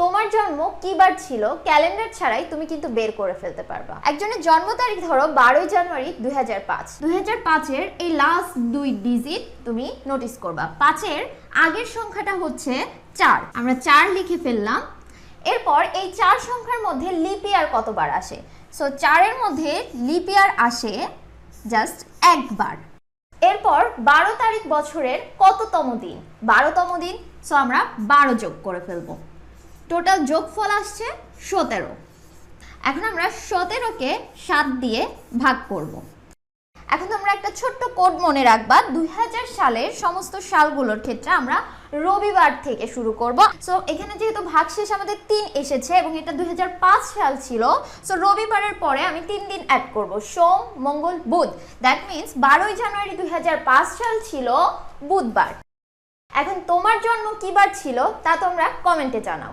তোমার জন্ম কি বার ছিল ক্যালেন্ডার ছাড়াই তুমি কিন্তু বের করে ফেলতে পারবা। একজনের জন্ম তারিখ ধরো 12 জানুয়ারি 2005। 2005-এর এই লাস্ট 2 ডিজিট তুমি নোটিস করবা। 5-এর আগের সংখ্যাটা হচ্ছে 4, আমরা 4 লিখে ফেললাম। এরপর এই 4 সংখ্যার মধ্যে লিপ ইয়ার কতবার আসে? সো 4-এর মধ্যে লিপ ইয়ার আসে জাস্ট একবার। এরপর 12 তারিখ বছরের কততম দিন? 12তম দিন। সো আমরা 12 যোগ করে ফেলবো। টোটাল যোগফল আসছে 17। এখন আমরা 17কে 7 দিয়ে ভাগ করব। এখন আমরা একটা ছোট্ট কোড মনে রাখবা, 2000 সালের সমস্ত সালগুলোর ক্ষেত্রে আমরা রবিবার থেকে শুরু করব। সো এখানে যেহেতু ভাগশেষ আমাদের 3 এসেছে এবং এটা 2005 সাল ছিল, সো রবিবারের পরে আমি 3 দিন অ্যাড করব, সোম, মঙ্গল, বুধ। দ্যাট মিন্স 12 জানুয়ারি 2005 সাল ছিল বুধবার। এখন তোমার জন্ম কি বার ছিল তা তোমরা কমেন্টে জানাও।